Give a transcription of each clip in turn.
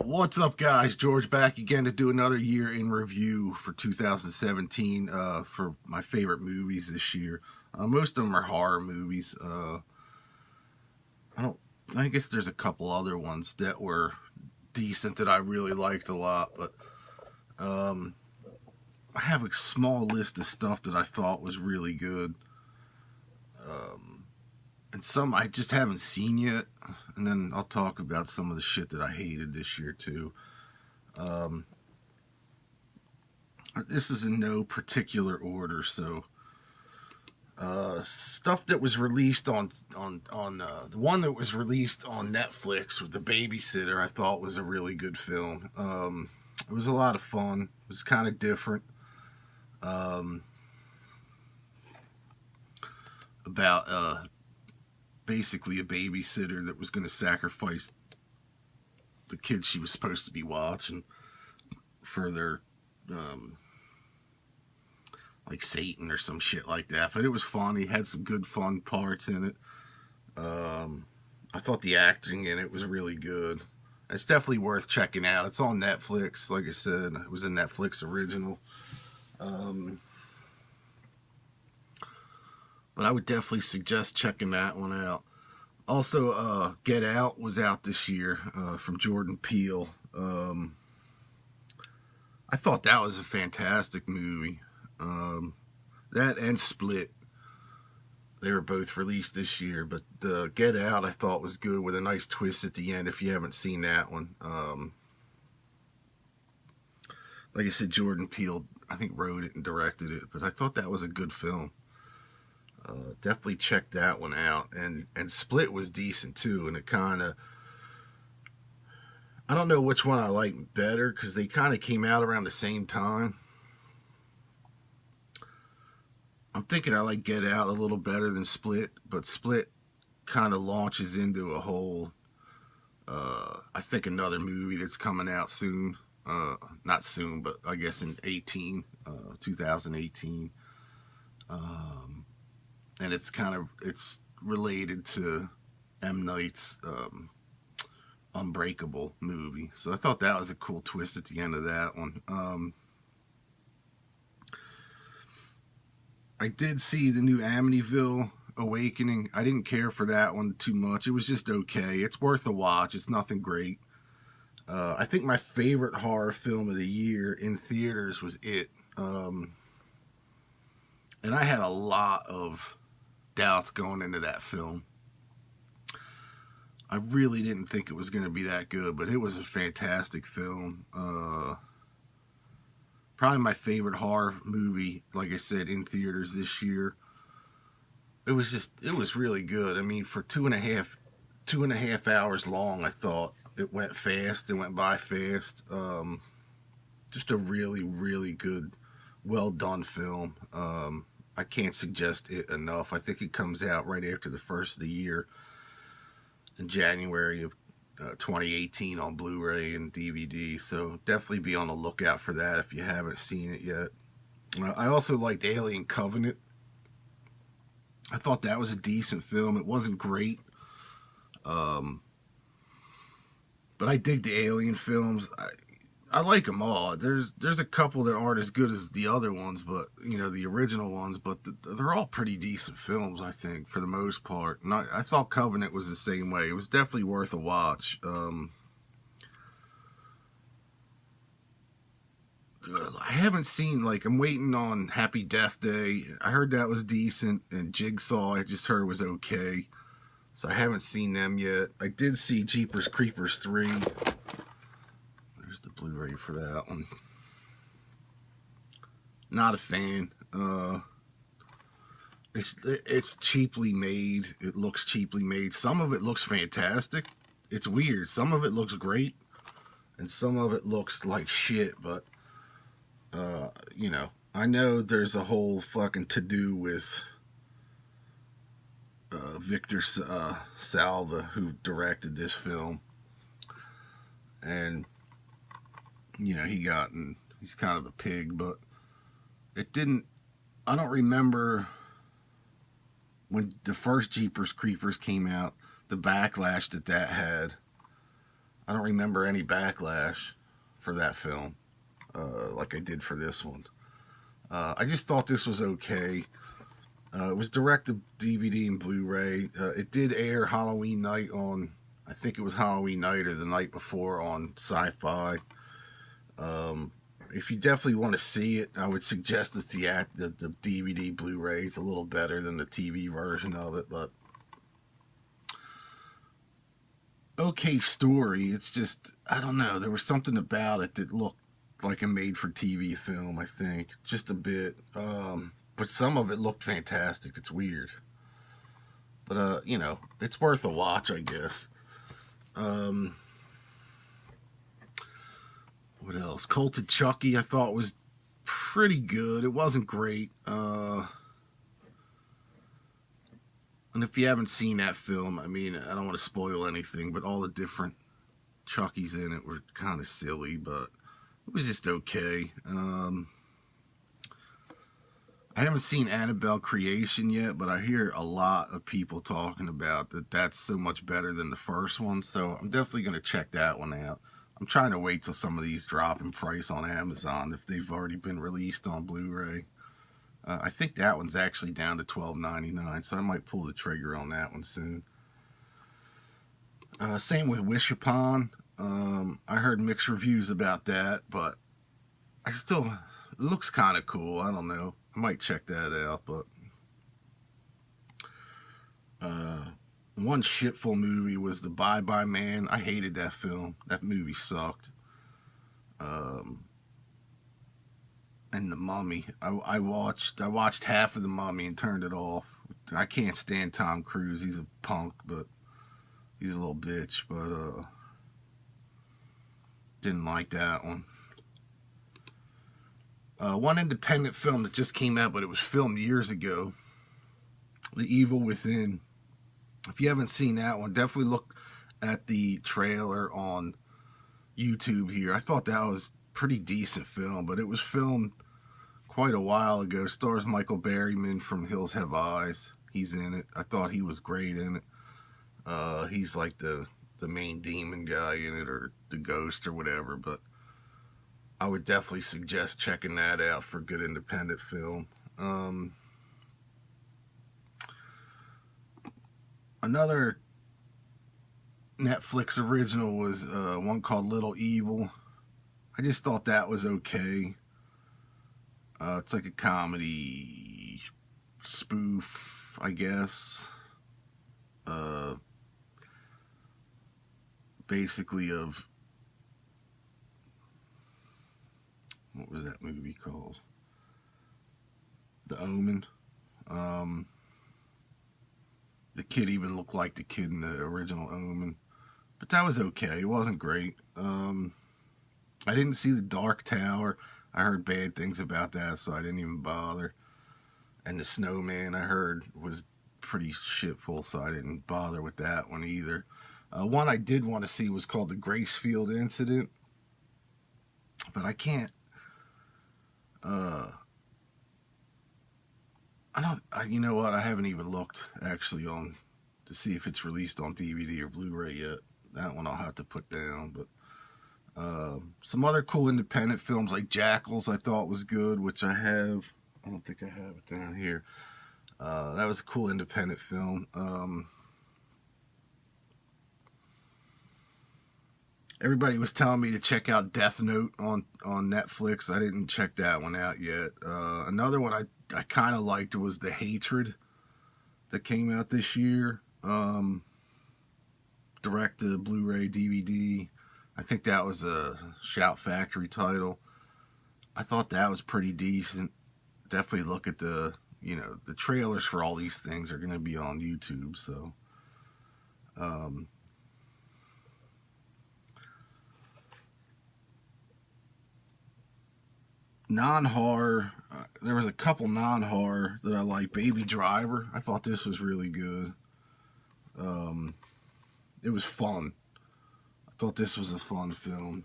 What's up, guys? George back again to do another year in review for 2017 for my favorite movies this year. Most of them are horror movies. I guess there's a couple other ones that were decent that I really liked a lot, but I have a small list of stuff that I thought was really good. And some I just haven't seen yet, and then I'll talk about some of the shit that I hated this year too. This is in no particular order, so stuff that was released on the one that was released on Netflix with The Babysitter, I thought was a really good film. It was a lot of fun. It was kind of different. About basically a babysitter that was going to sacrifice the kids she was supposed to be watching for their like Satan or some shit like that. But it was funny. It had some good fun parts in it. I thought the acting in it was really good. It's definitely worth checking out. It's on Netflix. Like I said, it was a Netflix original. But I would definitely suggest checking that one out. Also, Get Out was out this year from Jordan Peele. I thought that was a fantastic movie. That and Split. They were both released this year. But Get Out I thought was good with a nice twist at the end if you haven't seen that one. Like I said, Jordan Peele, I think, wrote it and directed it. But I thought that was a good film. Definitely check that one out. And Split was decent too, and it kind of, I don't know which one I like better because they kind of came out around the same time. I'm thinking I like Get Out a little better than Split, but Split kind of launches into a whole, I think, another movie that's coming out soon. Not soon, but I guess in 2018. And it's related to M. Night's Unbreakable movie. So I thought that was a cool twist at the end of that one. I did see the new Amityville Awakening. I didn't care for that one too much. It was just okay. It's worth a watch. It's nothing great. I think my favorite horror film of the year in theaters was It. And I had a lot of doubts going into that film. I really didn't think it was going to be that good, but it was a fantastic film. Probably my favorite horror movie, like I said, in theaters this year. It was really good. I mean, for two and a half hours long, I thought it went fast. It went by fast. Just a really, really good, well done film. I can't suggest it enough. I think it comes out right after the first of the year in January of 2018 on Blu-ray and DVD. So definitely be on the lookout for that if you haven't seen it yet. I also liked Alien Covenant. I thought that was a decent film. It wasn't great. But I dig the Alien films. I like them all. There's a couple that aren't as good as the other ones, but the original ones. But they're all pretty decent films, I think, for the most part. And I thought Covenant was the same way. It was definitely worth a watch. I haven't seen, I'm waiting on Happy Death Day. I heard that was decent, and Jigsaw I just heard was okay. So I haven't seen them yet. I did see Jeepers Creepers 3. There's the Blu-ray for that one. Not a fan. It's cheaply made. It looks cheaply made. Some of it looks fantastic. It's weird. Some of it looks great, and some of it looks like shit. But I know there's a whole fucking to-do with Victor Salva, who directed this film, and he's kind of a pig, but it didn't. I don't remember when the first Jeepers Creepers came out, the backlash that had. I don't remember any backlash for that film like I did for this one. I just thought this was okay. It was direct to DVD and Blu-ray. It did air Halloween night on, I think it was Halloween night or the night before on Sci-Fi. If you definitely want to see it, I would suggest the DVD Blu-ray. It's a little better than the TV version of it, but okay story. It's just, I don't know. There was something about it that looked like a made-for-TV film, I think. Just a bit. But some of it looked fantastic. It's weird. But, it's worth a watch, I guess. What else? Cult of Chucky, I thought was pretty good. It wasn't great. And if you haven't seen that film, I mean, I don't want to spoil anything, but all the different Chuckies in it were kind of silly, but it was just okay. I haven't seen Annabelle Creation yet, but I hear a lot of people talking about that's so much better than the first one, so I'm definitely going to check that one out. I'm trying to wait till some of these drop in price on Amazon if they've already been released on Blu-ray. I think that one's actually down to $12.99, so I might pull the trigger on that one soon. Same with Wish Upon. I heard mixed reviews about that, but it looks kind of cool. I don't know. I might check that out, but one shitful movie was The Bye Bye Man. I hated that film. That movie sucked. And The Mummy. I watched half of The Mummy and turned it off. I can't stand Tom Cruise. He's a punk, but he's a little bitch. But didn't like that one. One independent film that just came out, but it was filmed years ago. The Evil Within. If you haven't seen that one, definitely look at the trailer on YouTube here. I thought that was a pretty decent film, but it was filmed quite a while ago. Stars Michael Berryman from Hills Have Eyes. He's in it. I thought he was great in it. He's like the main demon guy in it, or the ghost or whatever, but I would definitely suggest checking that out for a good independent film. Another Netflix original was one called Little Evil. I just thought that was okay. It's like a comedy spoof, I guess. Basically of, what was that movie called? The Omen. The kid even looked like the kid in the original Omen. But that was okay. It wasn't great. I didn't see The Dark Tower. I heard bad things about that, so I didn't even bother. And The Snowman, I heard, was pretty shitful, so I didn't bother with that one either. One I did want to see was called The Gracefield Incident. But I can't... you know what? I haven't even looked actually to see if it's released on DVD or Blu-ray yet. That one I'll have to put down. But some other cool independent films like Jackals I thought was good, which I have. I don't think I have it down here. That was a cool independent film. Everybody was telling me to check out Death Note on Netflix. I didn't check that one out yet. Another one I kind of liked was The Hatred that came out this year. Direct to Blu-ray DVD. I think that was a Shout Factory title. I thought that was pretty decent. Definitely look at the trailers for all these things are going to be on YouTube. So, non-horror. There was a couple non-horror that I like. Baby Driver. I thought this was really good. It was fun. I thought this was a fun film.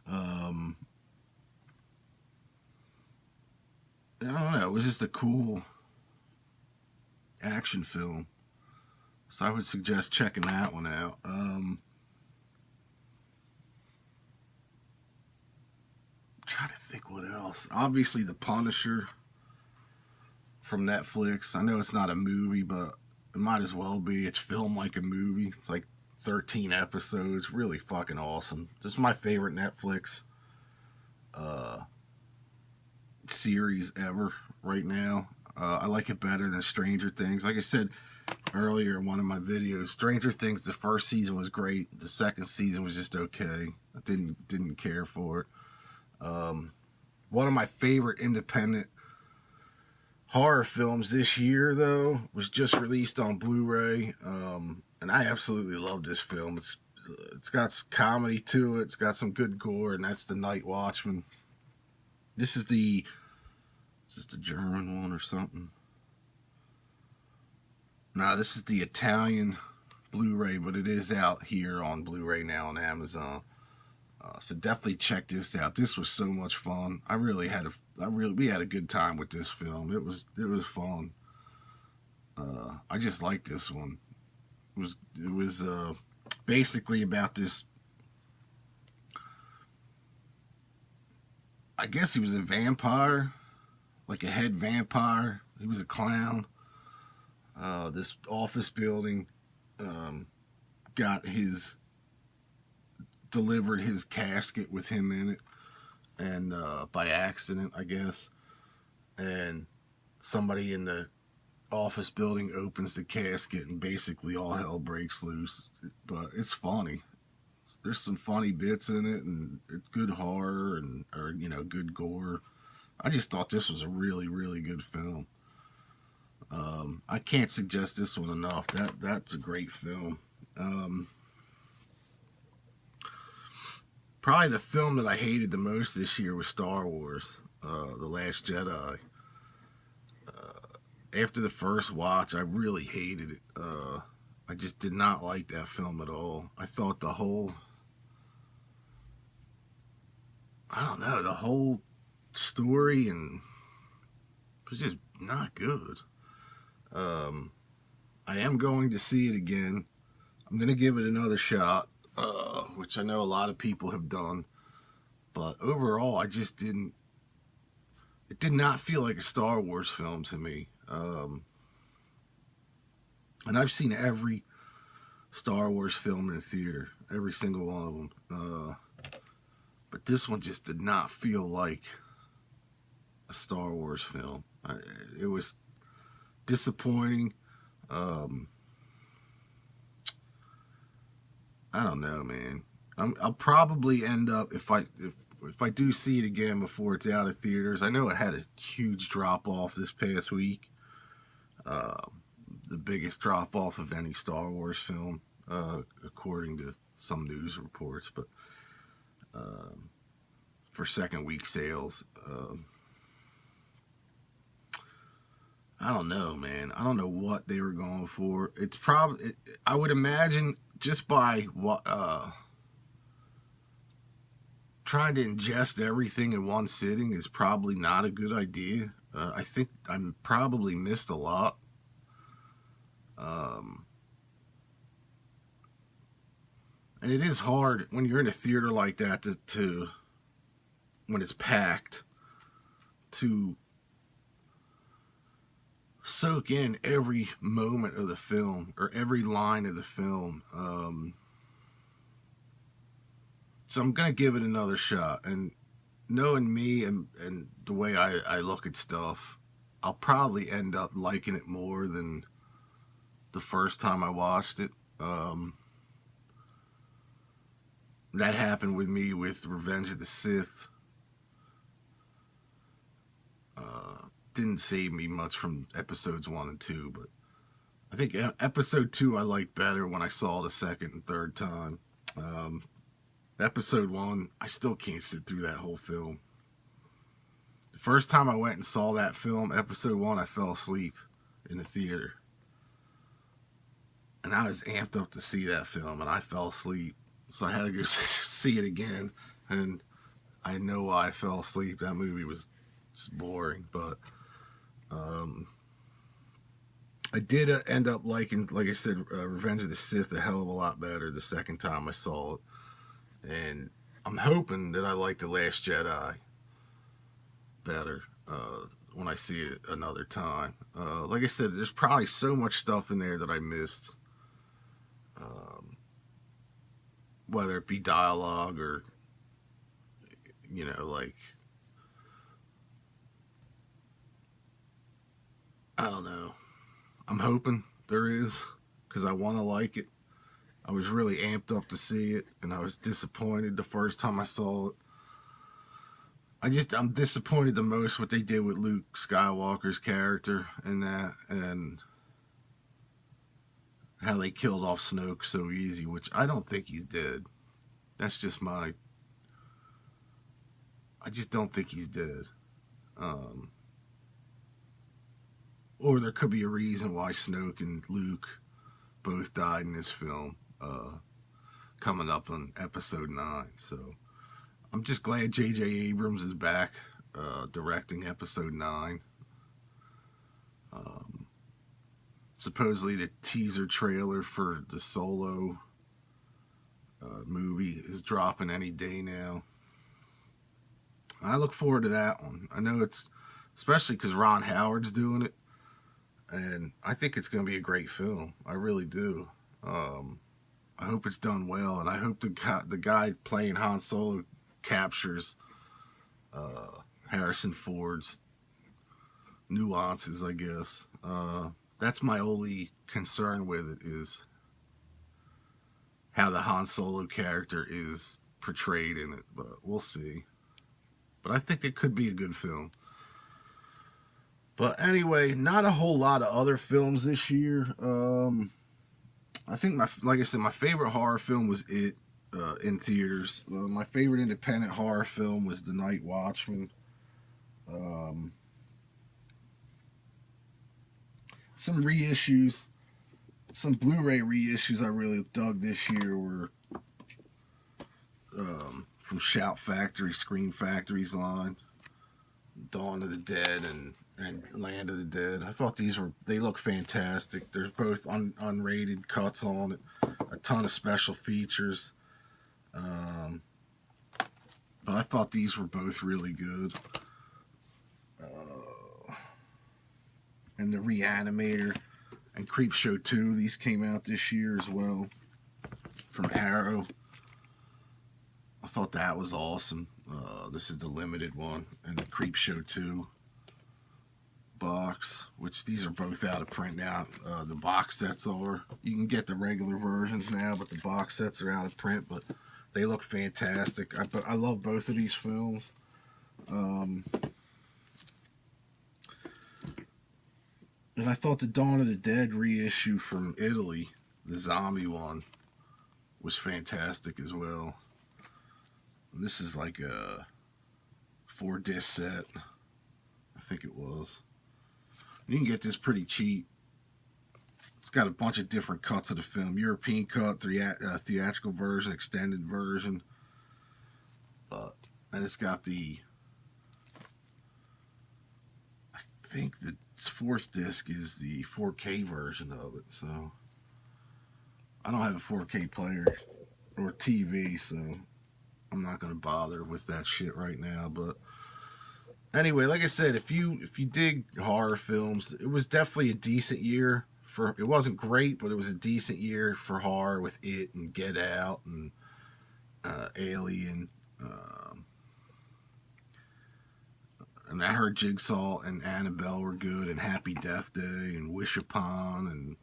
I don't know. It was just a cool action film. So I would suggest checking that one out. think what else. Obviously, The Punisher from Netflix. I know it's not a movie, but it might as well be. It's filmed like a movie. It's like 13 episodes. Really fucking awesome. This is my favorite Netflix series ever right now. I like it better than Stranger Things. Like I said earlier in one of my videos, Stranger Things, the first season was great. The second season was just okay. I didn't care for it. One of my favorite independent horror films this year, though, was just released on Blu-ray, and I absolutely love this film. It's got comedy to it. It's got some good gore, and that's The Night Watchman. Is this the German one or something? No, this is the Italian Blu-ray, but it is out here on Blu-ray now on Amazon. So definitely check this out. This was so much fun. We had a good time with this film. It was fun. I just liked this one. It was basically about this. I guess he was a vampire, like a head vampire. He was a clown. This office building delivered his casket with him in it, and by accident, I guess. And somebody in the office building opens the casket, and basically all hell breaks loose. But it's funny. There's some funny bits in it, and it's good horror or good gore. I just thought this was a really, really good film. I can't suggest this one enough. That's a great film. Probably the film that I hated the most this year was Star Wars, The Last Jedi. After the first watch, I really hated it. I just did not like that film at all. I thought the whole story and was just not good. I am going to see it again. I'm going to give it another shot, which I know a lot of people have done. But overall, it did not feel like a Star Wars film to me. And I've seen every Star Wars film in the theater, every single one of them. But this one just did not feel like a Star Wars film. It was disappointing. I don't know, man. I'll probably end up, if I do see it again before it's out of theaters. I know it had a huge drop off this past week. The biggest drop off of any Star Wars film, according to some news reports. But for second week sales, I don't know, man. I don't know what they were going for. It's probably, I would imagine, just by what trying to ingest everything in one sitting is probably not a good idea. I think I probably missed a lot. And it is hard when you're in a theater like that to when it's packed, to soak in every moment of the film or every line of the film. So I'm going to give it another shot. And knowing me and the way I look at stuff, I'll probably end up liking it more than the first time I watched it. That happened with me with Revenge of the Sith. Didn't save me much from episodes 1 and 2, but I think episode 2 I liked better when I saw it a second and third time. Episode 1, I still can't sit through that whole film. The first time I went and saw that film, episode 1, I fell asleep in the theater. And I was amped up to see that film, and I fell asleep. So I had to go see it again, and I know why I fell asleep. That movie was just boring, but I did end up liking, like I said, Revenge of the Sith a hell of a lot better the second time I saw it. And I'm hoping that I like The Last Jedi. better when I see it another time. Like I said, there's probably so much stuff in there that I missed, whether it be dialogue or, like, I don't know. I'm hoping there is, because I want to like it. I was really amped up to see it, and I was disappointed the first time I saw it. I'm disappointed the most what they did with Luke Skywalker's character in that, and how they killed off Snoke so easy, which I don't think he's dead. That's just I just don't think he's dead. Or there could be a reason why Snoke and Luke both died in this film, coming up on episode 9. So I'm just glad J.J. Abrams is back directing episode 9. Supposedly the teaser trailer for the Solo movie is dropping any day now. I look forward to that one. I know it's, especially because Ron Howard's doing it, and I think it's going to be a great film. I really do. I hope it's done well, and I hope the guy playing Han Solo captures Harrison Ford's nuances, I guess. That's my only concern with it, is how the Han Solo character is portrayed in it, but we'll see. But I think it could be a good film. But anyway, not a whole lot of other films this year. I think, like I said, my favorite horror film was It in theaters. My favorite independent horror film was The Night Watchman. Some reissues, some Blu-ray reissues I really dug this year were from Shout Factory, Scream Factory's line, Dawn of the Dead and Land of the Dead. I thought they look fantastic. There's both unrated cuts on it, a ton of special features. But I thought these were both really good. And The Reanimator and Creepshow 2, these came out this year as well, from Arrow. I thought that was awesome. This is the limited one, and the Creepshow 2 box, which these are both out of print now. The box sets are. You can get the regular versions now, but the box sets are out of print, but they look fantastic. I love both of these films. And I thought the Dawn of the Dead reissue from Italy, the zombie one, was fantastic as well. And this is like a 4-disc set, I think it was. You can get this pretty cheap. It's got a bunch of different cuts of the film. European cut, theatrical version, extended version. And it's got I think the 4th disc is the 4K version of it. So I don't have a 4K player or TV, so I'm not going to bother with that shit right now. But anyway, like I said, if you dig horror films, it was definitely a decent year. It wasn't great, but it was a decent year for horror with It and Get Out and Alien. And I heard Jigsaw and Annabelle were good, and Happy Death Day and Wish Upon. And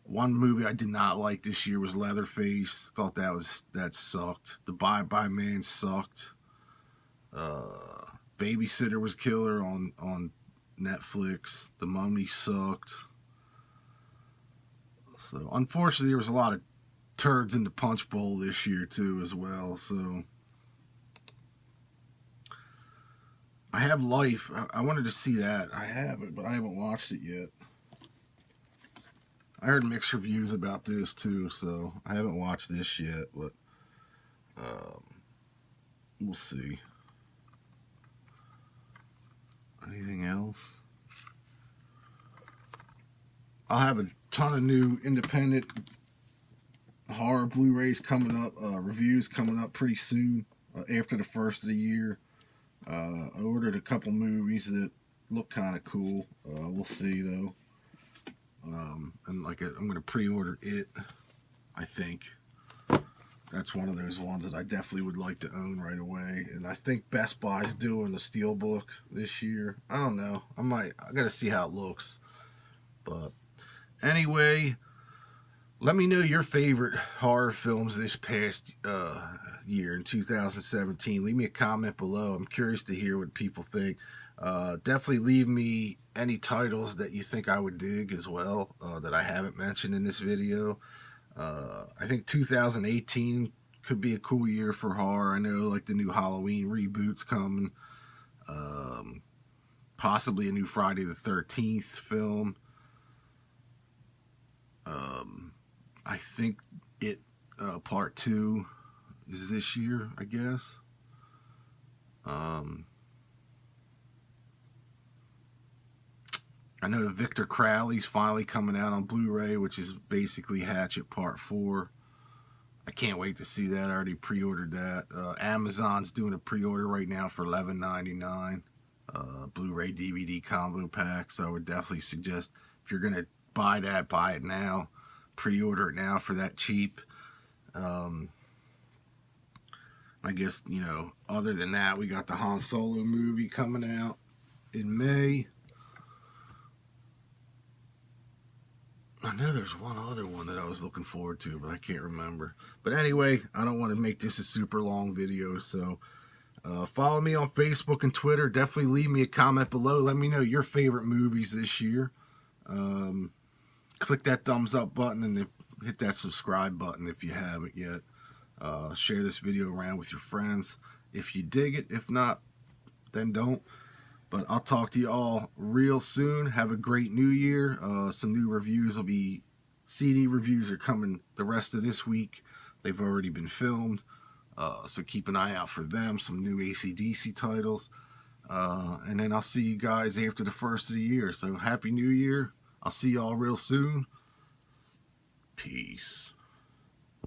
one movie I did not like this year was Leatherface. Thought that sucked. The Bye Bye Man sucked. Babysitter was killer on Netflix. The Mummy sucked. So unfortunately, there was a lot of turds in the punch bowl this year too, as well. So I have Life. I wanted to see that. I have it, but I haven't watched it yet. I heard mixed reviews about this too, so I haven't watched this yet, but we'll see. Anything else? I'll have a ton of new independent horror Blu-rays coming up, reviews coming up pretty soon, after the first of the year. I ordered a couple movies that look kind of cool. We'll see though. And like I'm going to pre-order it. I think that's one of those ones that I definitely would like to own right away. And I think Best Buy's doing the Steelbook this year. I don't know. I got to see how it looks. But anyway, let me know your favorite horror films this past year in 2017. Leave me a comment below. I'm curious to hear what people think. Definitely leave me any titles that you think I would dig as well that I haven't mentioned in this video. I think 2018 could be a cool year for horror. I know like the new Halloween reboot's coming. Possibly a new Friday the 13th film. I think it part 2 is this year, I guess. I know Victor Crowley's finally coming out on Blu-ray, which is basically Hatchet Part 4. I can't wait to see that. I already pre-ordered that. Amazon's doing a pre-order right now for $11.99. Blu-ray DVD combo pack. So I would definitely suggest if you're going to buy that, buy it now. Pre-order it now for that cheap. I guess, you know, other than that, we got the Han Solo movie coming out in May. I know there's one other one that I was looking forward to, but I can't remember. But anyway, I don't want to make this a super long video, so follow me on Facebook and Twitter. Definitely leave me a comment below. Let me know your favorite movies this year. Click that thumbs up button and hit that subscribe button if you haven't yet. Share this video around with your friends if you dig it. If not, then don't. But I'll talk to you all real soon. Have a great new year. Some new reviews will be, CD reviews are coming the rest of this week. They've already been filmed. So keep an eye out for them. Some new AC/DC titles. And then I'll see you guys after the first of the year. So Happy New Year. I'll see you all real soon. Peace.